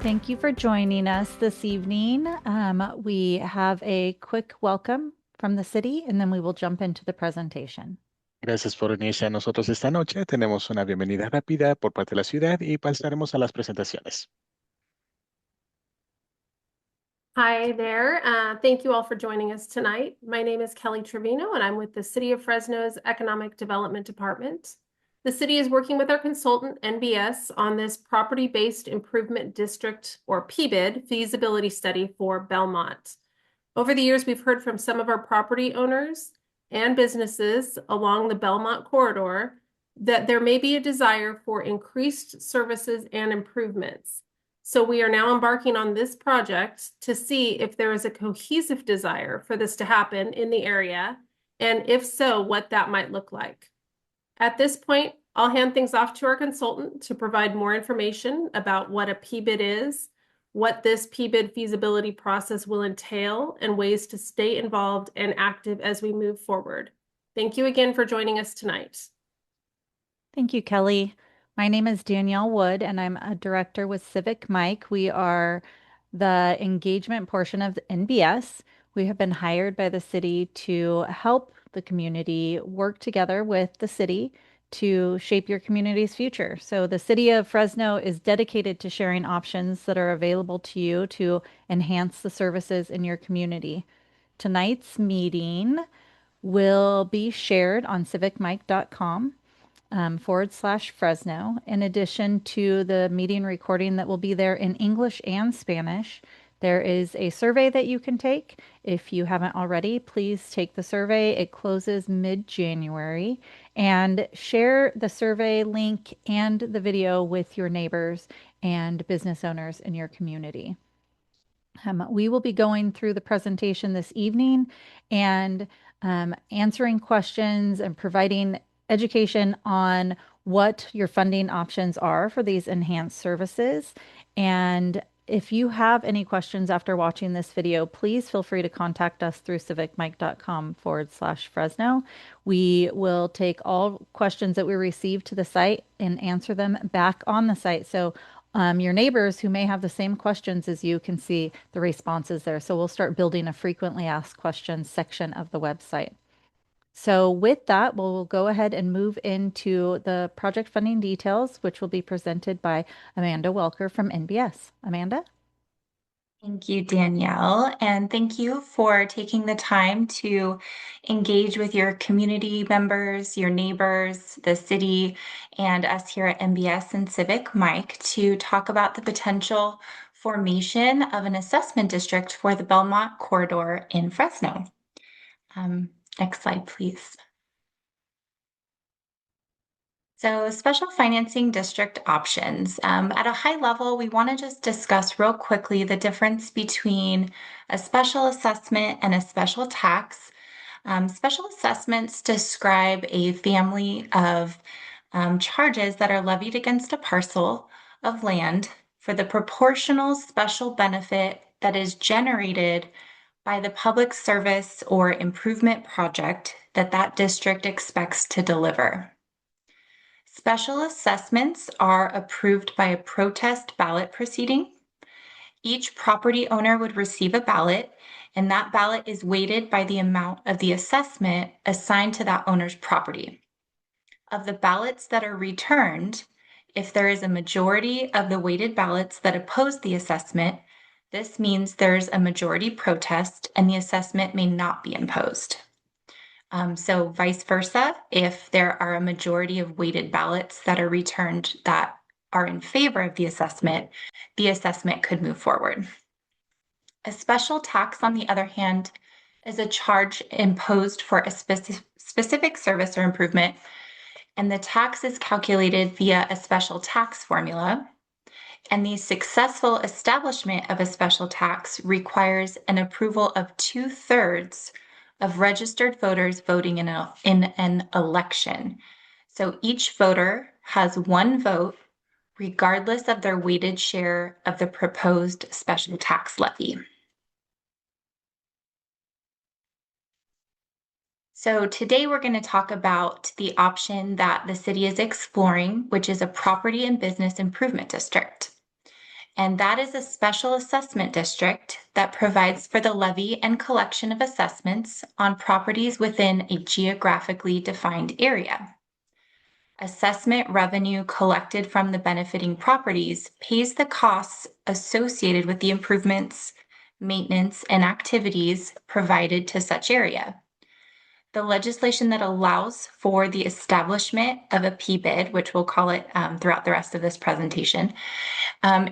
Thank you for joining us this evening. We have a quick welcome from the city, and then we will jump into the presentation. Gracias por unirse a nosotros esta noche. Tenemos una bienvenida rápida por parte de la ciudad y pasaremos a las presentaciones. Hi there. Thank you all for joining us tonight. My name is Kelly Trevino, and I'm with the City of Fresno's Economic Development Department. The city is working with our consultant, NBS, on this Property-Based Improvement District, or PBID, feasibility study for Belmont. Over the years, we've heard from some of our property owners and businesses along the Belmont corridor that there may be a desire for increased services and improvements. So we are now embarking on this project to see if there is a cohesive desire for this to happen in the area, and if so, what that might look like. At this point, I'll hand things off to our consultant to provide more information about what a PBID is, what this PBID feasibility process will entail, and ways to stay involved and active as we move forward. Thank you again for joining us tonight. Thank you, Kelly. My name is Danielle Wood, and I'm a director with CivicMic. We are the engagement portion of NBS. We have been hired by the city to help the community work together with the city to shape your community's future. So the city of Fresno is dedicated to sharing options that are available to you to enhance the services in your community. Tonight's meeting will be shared on civicmic.com /Fresno. In addition to the meeting recording that will be there in English and Spanish, there is a survey that you can take. If you haven't already, please take the survey. It closes mid-January, and share the survey link and the video with your neighbors and business owners in your community. We will be going through the presentation this evening and answering questions and providing education on what your funding options are for these enhanced services. And if you have any questions after watching this video, please feel free to contact us through civicmic.com /Fresno. We will take all questions that we receive to the site and answer them back on the site. So your neighbors who may have the same questions as you can see the responses there. So we'll start building a frequently asked questions section of the website. So with that, we'll go ahead and move into the project funding details, which will be presented by Amanda Welker from NBS. Amanda? Thank you, Danielle, and thank you for taking the time to engage with your community members, your neighbors, the city, and us here at NBS and CivicMic to talk about the potential formation of an assessment district for the Belmont corridor in Fresno. Next slide, please. So special financing district options. At a high level, we want to just discuss real quickly the difference between a special assessment and a special tax. Special assessments describe a family of charges that are levied against a parcel of land for the proportional special benefit that is generated by the public service or improvement project that that district expects to deliver. Special assessments are approved by a protest ballot proceeding. Each property owner would receive a ballot, and that ballot is weighted by the amount of the assessment assigned to that owner's property. Of the ballots that are returned, if there is a majority of the weighted ballots that oppose the assessment, this means there's a majority protest and the assessment may not be imposed. So vice versa, if there are a majority of weighted ballots that are returned that are in favor of the assessment could move forward. A special tax, on the other hand, is a charge imposed for a specific service or improvement, and the tax is calculated via a special tax formula. And the successful establishment of a special tax requires an approval of 2/3 of registered voters voting in an election. So each voter has one vote, regardless of their weighted share of the proposed special tax levy. So today we're going to talk about the option that the city is exploring, which is a property and business improvement district. And that is a special assessment district that provides for the levy and collection of assessments on properties within a geographically defined area. Assessment revenue collected from the benefiting properties pays the costs associated with the improvements, maintenance, and activities provided to such area. The legislation that allows for the establishment of a PBID, which we'll call it throughout the rest of this presentation,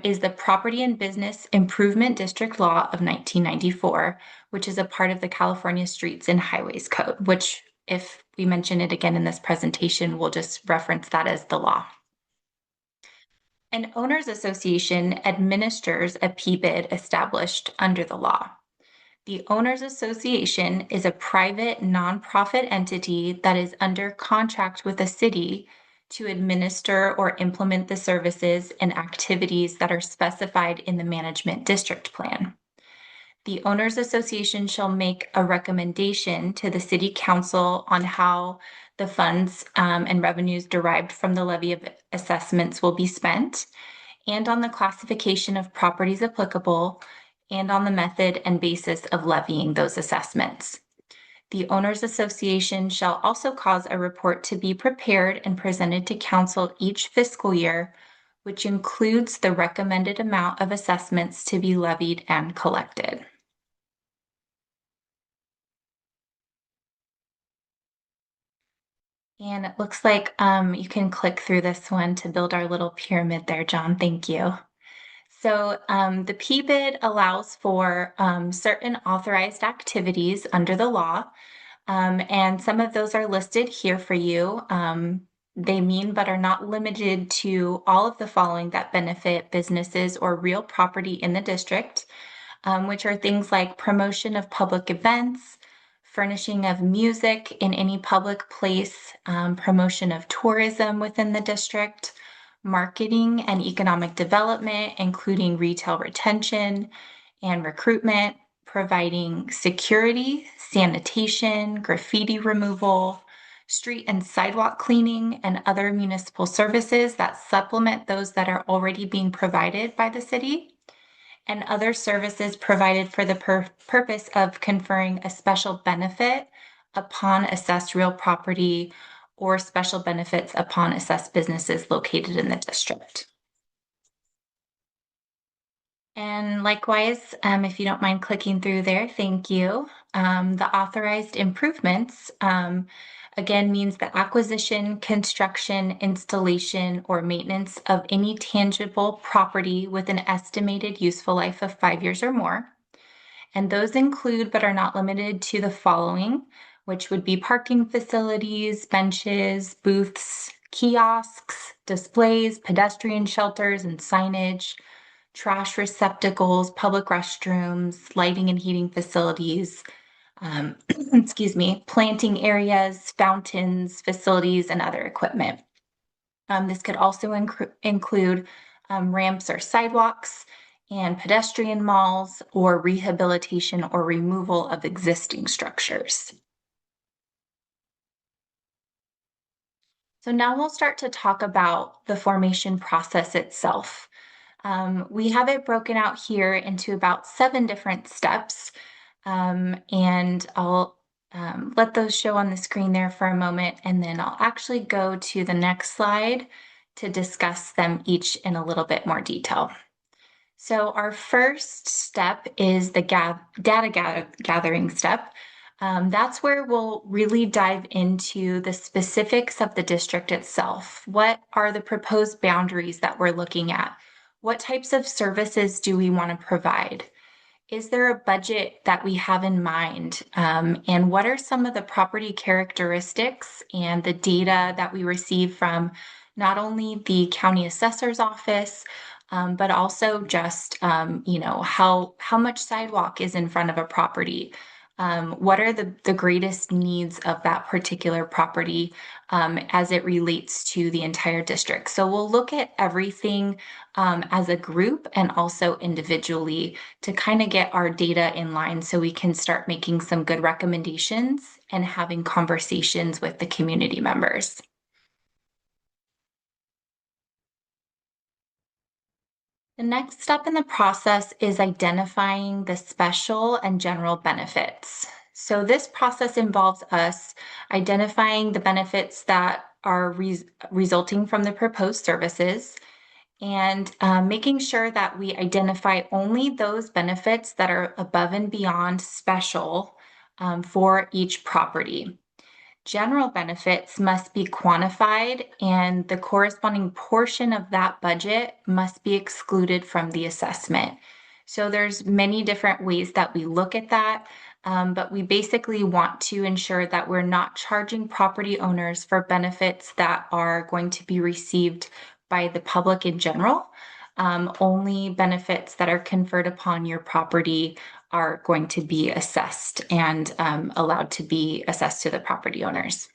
is the Property and Business Improvement District Law of 1994, which is a part of the California Streets and Highways Code, which, if we mention it again in this presentation, we'll just reference that as the law. An owners association administers a PBID established under the law. The Owners Association is a private nonprofit entity that is under contract with a city to administer or implement the services and activities that are specified in the Management District Plan. The Owners Association shall make a recommendation to the City Council on how the funds and revenues derived from the levy of assessments will be spent, and on the classification of properties applicable, and on the method and basis of levying those assessments. The Owners Association shall also cause a report to be prepared and presented to Council each fiscal year, which includes the recommended amount of assessments to be levied and collected. And it looks like you can click through this one to build our little pyramid there, John. Thank you. So the PBID allows for certain authorized activities under the law, and some of those are listed here for you. They mean but are not limited to all of the following that benefit businesses or real property in the district, which are things like promotion of public events, furnishing of music in any public place, promotion of tourism within the district, marketing and economic development, including retail retention and recruitment, providing security, sanitation, graffiti removal, street and sidewalk cleaning, and other municipal services that supplement those that are already being provided by the city, and other services provided for the purpose of conferring a special benefit upon assessed real property or special benefits upon assessed businesses located in the district. And likewise, if you don't mind clicking through there, thank you. The authorized improvements, again, means the acquisition, construction, installation, or maintenance of any tangible property with an estimated useful life of 5 years or more. And those include, but are not limited to, the following, which would be parking facilities, benches, booths, kiosks, displays, pedestrian shelters and signage, trash receptacles, public restrooms, lighting and heating facilities, excuse me, planting areas, fountains, facilities, and other equipment. This could also include ramps or sidewalks, and pedestrian malls, or rehabilitation or removal of existing structures. So now we'll start to talk about the formation process itself. We have it broken out here into about 7 different steps, and I'll let those show on the screen there for a moment, and then I'll actually go to the next slide to discuss them each in a little bit more detail. So our first step is the data gathering step. That's where we'll really dive into the specifics of the district itself. What are the proposed boundaries that we're looking at? What types of services do we want to provide? Is there a budget that we have in mind? And what are some of the property characteristics and the data that we receive from not only the county assessor's office, but also just, how much sidewalk is in front of a property? What are the greatest needs of that particular property as it relates to the entire district? So we'll look at everything as a group and also individually to kind of get our data in line so we can start making some good recommendations and having conversations with the community members. The next step in the process is identifying the special and general benefits. So this process involves us identifying the benefits that are resulting from the proposed services and making sure that we identify only those benefits that are above and beyond special for each property. General benefits must be quantified and the corresponding portion of that budget must be excluded from the assessment. So there's many different ways that we look at that, but we basically want to ensure that we're not charging property owners for benefits that are going to be received by the public in general. Only benefits that are conferred upon your property are going to be assessed and allowed to be assessed to the property owners.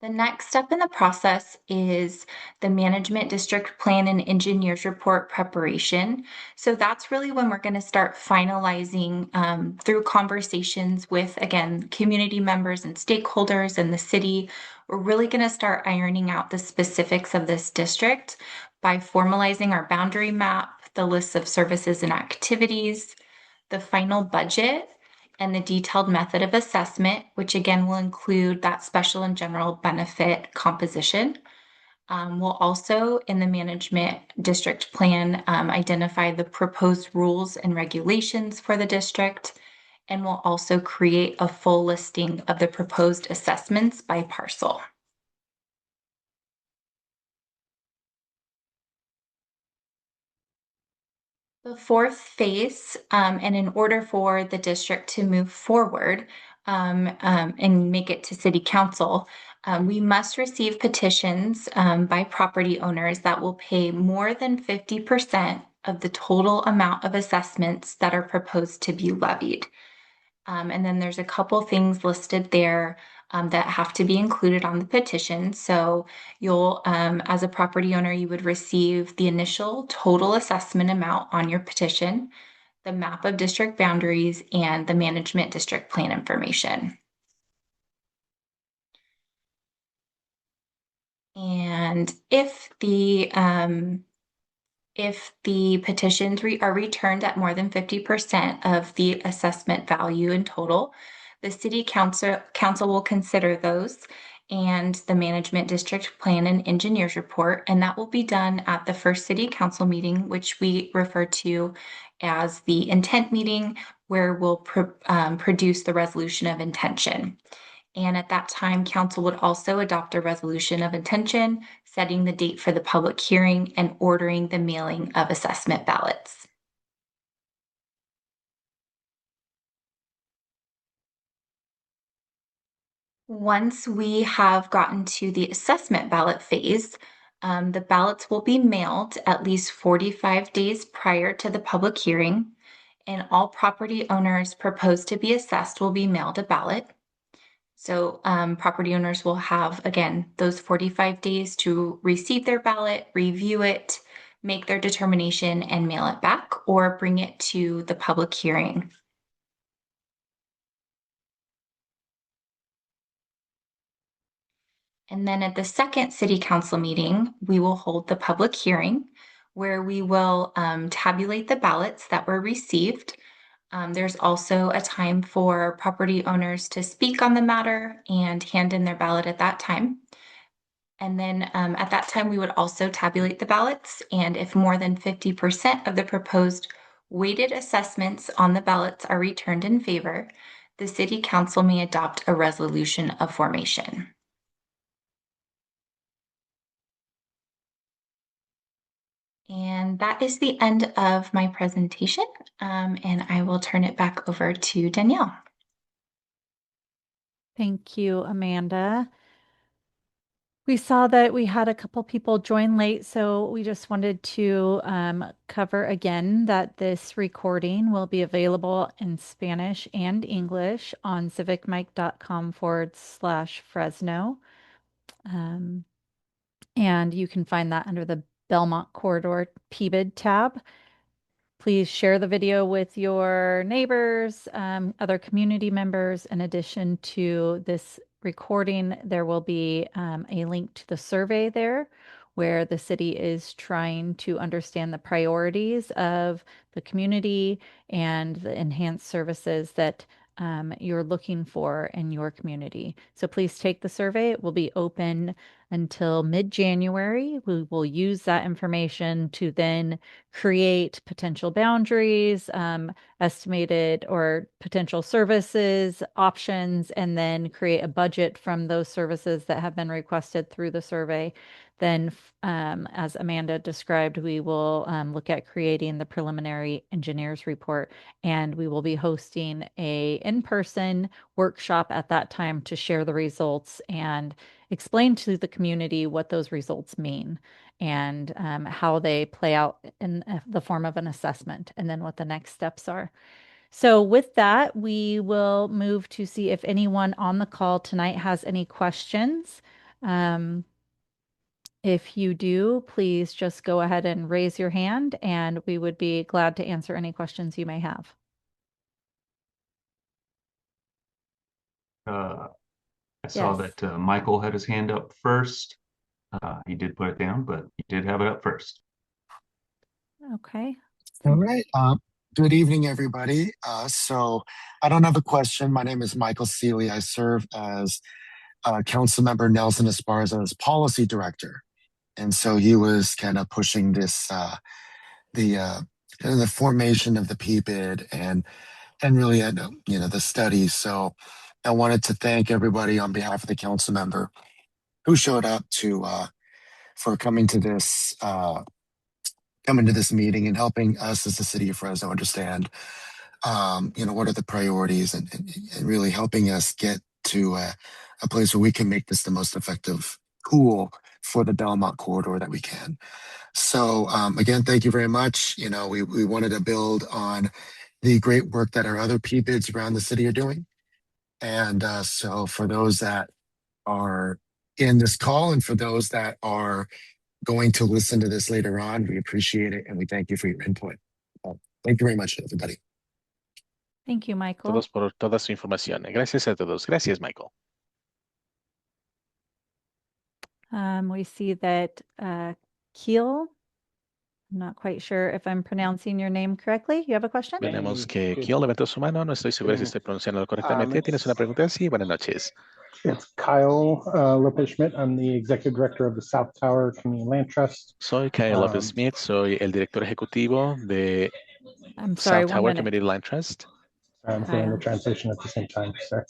The next step in the process is the management district plan and engineers report preparation. So that's really when we're going to start finalizing through conversations with, again, community members and stakeholders in the city. We're really going to start ironing out the specifics of this district by formalizing our boundary map, the lists of services and activities, the final budget, and the detailed method of assessment, which again will include that special and general benefit composition. We'll also, in the management district plan, identify the proposed rules and regulations for the district, and we'll also create a full listing of the proposed assessments by parcel. The fourth phase, and in order for the district to move forward and make it to city council, we must receive petitions by property owners that will pay more than 50% of the total amount of assessments that are proposed to be levied. And then there's a couple things listed there that have to be included on the petition. So you'll, as a property owner, you would receive the initial total assessment amount on your petition, the map of district boundaries, and the management district plan information. And if the petitions are returned at more than 50% of the assessment value in total, the city council will consider those and the management district plan and engineers report, and that will be done at the first city council meeting, which we refer to as the intent meeting, where we'll produce the resolution of intention. And at that time, council would also adopt a resolution of intention, setting the date for the public hearing and ordering the mailing of assessment ballots. Once we have gotten to the assessment ballot phase, the ballots will be mailed at least 45 days prior to the public hearing, and all property owners proposed to be assessed will be mailed a ballot. So property owners will have, again, those 45 days to receive their ballot, review it, make their determination, and mail it back or bring it to the public hearing. And then at the second city council meeting, we will hold the public hearing where we will tabulate the ballots that were received. There's also a time for property owners to speak on the matter and hand in their ballot at that time. And then at that time, we would also tabulate the ballots. And if more than 50% of the proposed weighted assessments on the ballots are returned in favor, the city council may adopt a resolution of formation. And that is the end of my presentation. And I will turn it back over to Danielle. Thank you, Amanda. We saw that we had a couple people join late, so we just wanted to cover again that this recording will be available in Spanish and English on civicmic.com/Fresno. And you can find that under the Belmont Corridor PBID tab. Please share the video with your neighbors, other community members. In addition to this recording, there will be a link to the survey there where the city is trying to understand the priorities of the community and the enhanced services that you're looking for in your community. So please take the survey. It will be open until mid-January. We will use that information to then create potential boundaries, estimated or potential services, options, and then create a budget from those services that have been requested through the survey. Then, as Amanda described, we will look at creating the preliminary engineers report, and we will be hosting a in-person workshop at that time to share the results and explain to the community what those results mean and how they play out in the form of an assessment, and then what the next steps are. So with that, we will move to see if anyone on the call tonight has any questions. If you do, please just go ahead and raise your hand, and we would be glad to answer any questions you may have. I saw Yes. that Michael had his hand up first. He did put it down, but he did have it up first. Okay. All right. Good evening, everybody. So I don't have a question. My name is Michael Seeley. I serve as Councilmember Nelson Esparza's policy director. And so he was kind of pushing this, the formation of the PBID and really, the studies. So I wanted to thank everybody on behalf of the council member who showed up for coming to this meeting and helping us as the city of Fresno understand, what are the priorities and really helping us get to a place where we can make this the most effective tool for the Belmont corridor that we can. So again, thank you very much. We wanted to build on the great work that our other PBIDs around the city are doing. And so for those that are in this call and for those that are going to listen to this later on, we appreciate it and we thank you for your input. Thank you very much, everybody. Thank you, Michael. Todos por toda su información. Gracias a todos. Gracias, Michael. We see that Keel, I'm not quite sure if I'm pronouncing your name correctly. You have a question? Tenemos que Kiel levantó su mano. No estoy seguro si estoy pronunciando correctamente. ¿Tienes una pregunta? Sí, buenas noches. It's Kyle Lopez Schmidt. I'm the executive director of the South Tower Community Land Trust. Soy Kyle Lopez Smith. Soy el director ejecutivo de I'm sorry, South Tower 1 minute. Community Land Trust. I'm doing the translation at the same time, sir.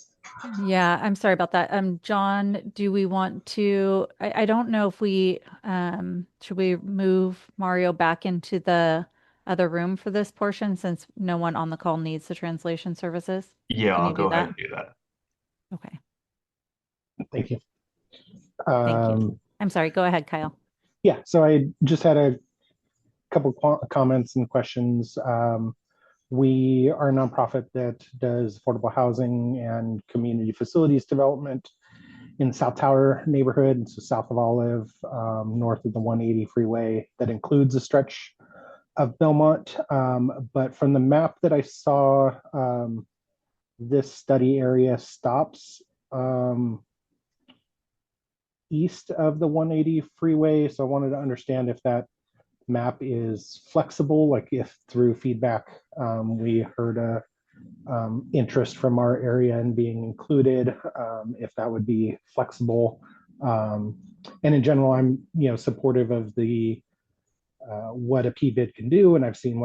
Yeah, I'm sorry about that. John, do we want to, I don't know if we, should we move Mario back into the other room for this portion since no one on the call needs the translation services? Yeah, Can I'll you go do ahead that? and do that. Okay, Thank you. thank you. I'm sorry, go ahead, Kyle. Yeah, so I just had a couple comments and questions. We are a nonprofit that does affordable housing and community facilities development in South Tower neighborhood, and so south of Olive, north of the 180 freeway. That includes a stretch of Belmont. But from the map that I saw, this study area stops east of the 180 freeway. So I wanted to understand if that map is flexible, like if through feedback we heard a interest from our area in being included, if that would be flexible. And in general, I'm supportive of the what a PBID can do, and I've seen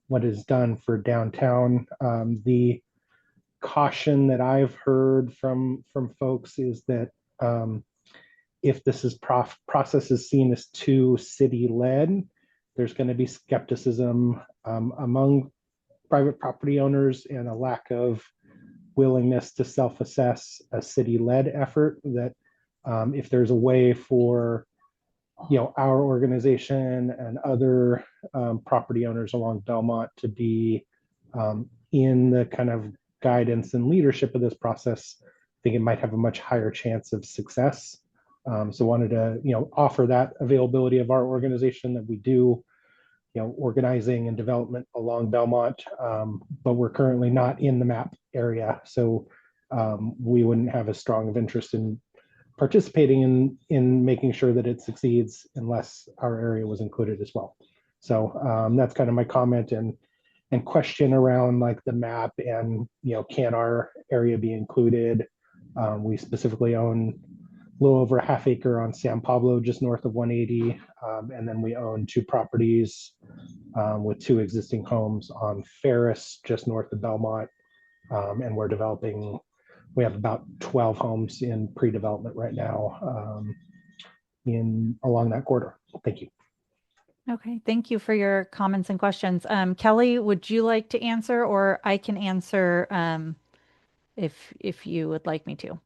what is done for downtown. The caution that I've heard from folks is that if this process is seen as too city-led, there's going to be skepticism among private property owners and a lack of willingness to self-assess a city-led effort. That if there's a way for our organization and other property owners along Belmont to be in the kind of guidance and leadership of this process, I think it might have a much higher chance of success. So wanted to offer that availability of our organization that we do organizing and development along Belmont, but we're currently not in the map area, so we wouldn't have as strong of interest in participating in making sure that it succeeds unless our area was included as well. So that's kind of my comment and question around like the map and can our area be included? We specifically own a little over a half acre on San Pablo, just north of 180, and then we own 2 properties with 2 existing homes on Ferris, just north of Belmont, and we're developing. We have about 12 homes in pre-development right now in along that corridor. Thank you. Okay, thank you for your comments and questions. Kelly, would you like to answer, or I can answer if you would like me to?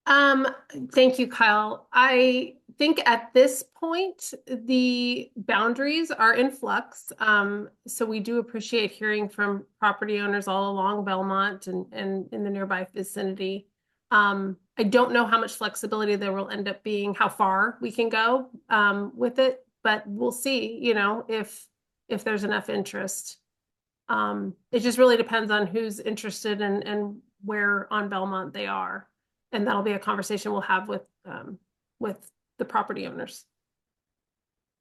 Um, Thank you, Kyle. I think at this point, the boundaries are in flux. So we do appreciate hearing from property owners all along Belmont and in the nearby vicinity. I don't know how much flexibility there will end up being, how far we can go with it, but we'll see, if there's enough interest. It just really depends on who's interested and where on Belmont they are. And that'll be a conversation we'll have with the property owners.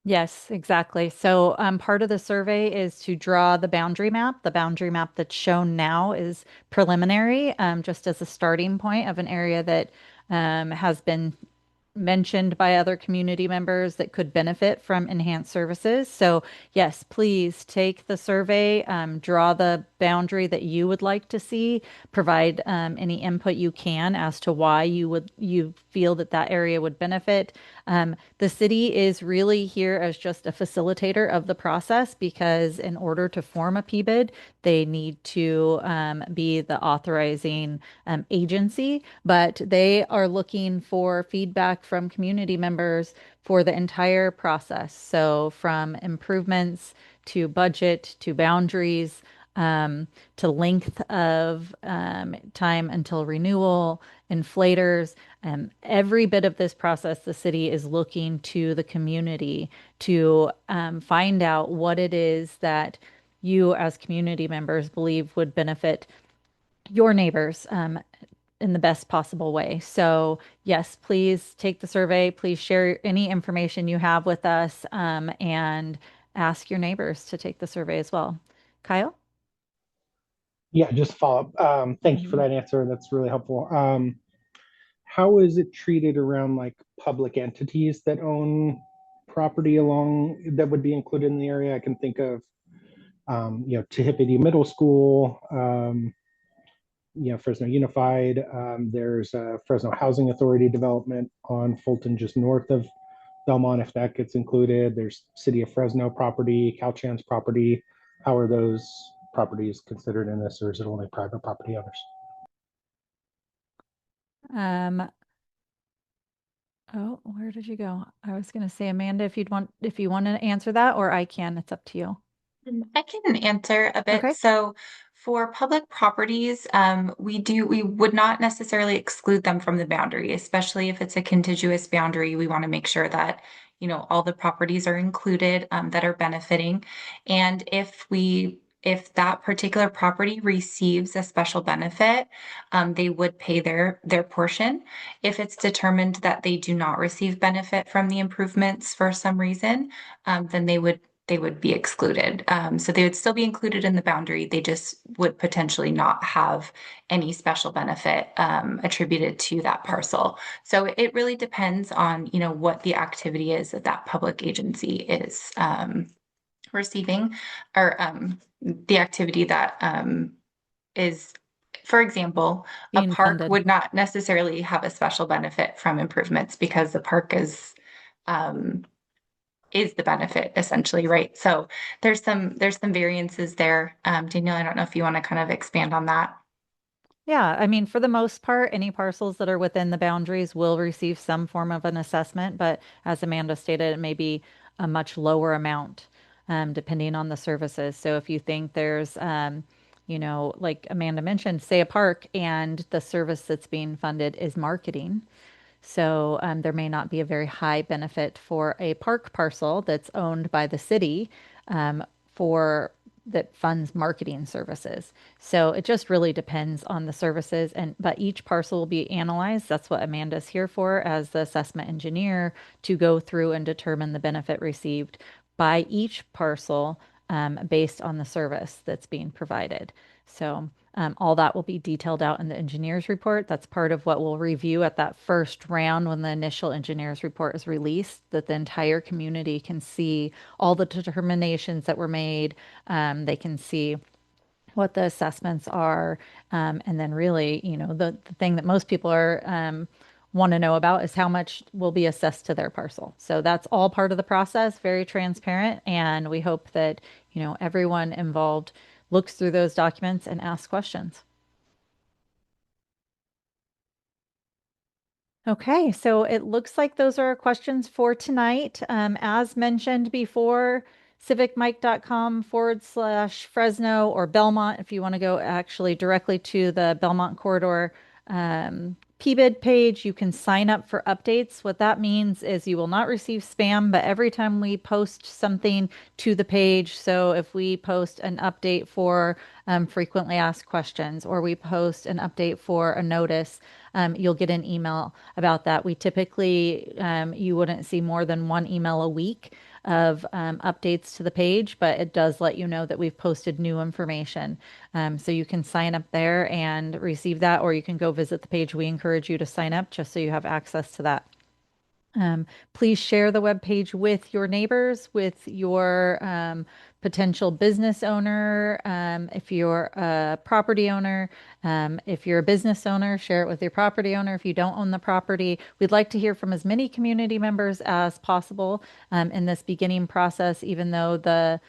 Yes, exactly. So part of the survey is to draw the boundary map. The boundary map that's shown now is preliminary, just as a starting point of an area that has been mentioned by other community members that could benefit from enhanced services. So yes, please take the survey, draw the boundary that you would like to see, provide any input you can as to why you feel that that area would benefit. The city is really here as just a facilitator of the process because in order to form a PBID, they need to be the authorizing agency, but they are looking for feedback from community members for the entire process. So from improvements to budget to boundaries to length of time until renewal, inflators, every bit of this process, the city is looking to the community to find out what it is that you as community members believe would benefit your neighbors in the best possible way. So yes, please take the survey. Please share any information you have with us and ask your neighbors to take the survey as well. Kyle? Yeah, just follow up. Thank you for that answer. That's really helpful. How is it treated around like public entities that own property along that would be included in the area? I can think of, Tehipity Middle School, Fresno Unified. There's a Fresno Housing Authority development on Fulton, just north of Belmont, if that gets included. There's City of Fresno property, Caltrans property. How are those properties considered in this, or is it only private property owners? Um, oh, where did you go? I was going to say, Amanda, if you want to answer that, or I can, it's up to you. I can answer a bit. Okay. So for public properties, we would not necessarily exclude them from the boundary, especially if it's a contiguous boundary. We want to make sure that, all the properties are included, that are benefiting. And if that particular property receives a special benefit, they would pay their portion. If it's determined that they do not receive benefit from the improvements for some reason, then they would be excluded. So they would still be included in the boundary. They just would potentially not have any special benefit attributed to that parcel. So it really depends on, what the activity is that that public agency is receiving, or the activity that is, for example, a Being park funded. would not necessarily have a special benefit from improvements because the park is the benefit essentially, right? So there's some variances there. Danielle, I don't know if you want to kind of expand on that. Yeah, I mean, for the most part, any parcels that are within the boundaries will receive some form of an assessment, but as Amanda stated, it may be a much lower amount, depending on the services. So if you think there's, like Amanda mentioned, say a park and the service that's being funded is marketing. So there may not be a very high benefit for a park parcel that's owned by the city for that funds marketing services. So it just really depends on the services, but each parcel will be analyzed. That's what Amanda's here for as the assessment engineer, to go through and determine the benefit received by each parcel based on the service that's being provided. So all that will be detailed out in the engineer's report. That's part of what we'll review at that first round when the initial engineer's report is released, that the entire community can see all the determinations that were made. They can see what the assessments are. And then really, the thing that most people are want to know about is how much will be assessed to their parcel. So that's all part of the process, very transparent. And we hope that, everyone involved looks through those documents and asks questions. Okay, so it looks like those are our questions for tonight. As mentioned before, civicmic.com/Fresno or Belmont, if you want to go actually directly to the Belmont corridor PBID page, you can sign up for updates. What that means is you will not receive spam, but every time we post something to the page, so if we post an update for frequently asked questions, or we post an update for a notice, you'll get an email about that. We typically, you wouldn't see more than one email a week of updates to the page, but it does let you know that we've posted new information. So you can sign up there and receive that, or you can go visit the page. We encourage you to sign up just so you have access to that. Please share the webpage with your neighbors, with your potential business owner. If you're a property owner, if you're a business owner, share it with your property owner. If you don't own the property, we'd like to hear from as many community members as possible in this beginning process, even though the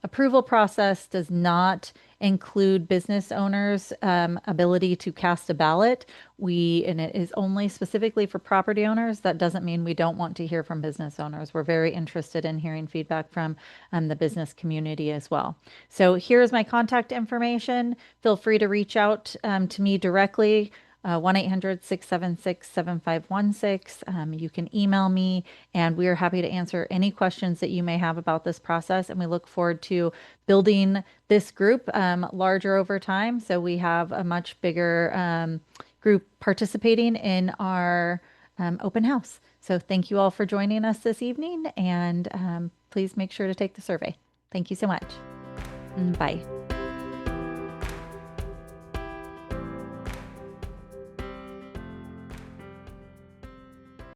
approval process does not include business owners' ability to cast a ballot. And it is only specifically for property owners. That doesn't mean we don't want to hear from business owners. We're very interested in hearing feedback from the business community as well. So here's my contact information. Feel free to reach out to me directly. 1-800-676-7516. You can email me, and we are happy to answer any questions that you may have about this process. And we look forward to building this group larger over time, so we have a much bigger group participating in our open house. So thank you all for joining us this evening, and please make sure to take the survey. Thank you so much. Bye.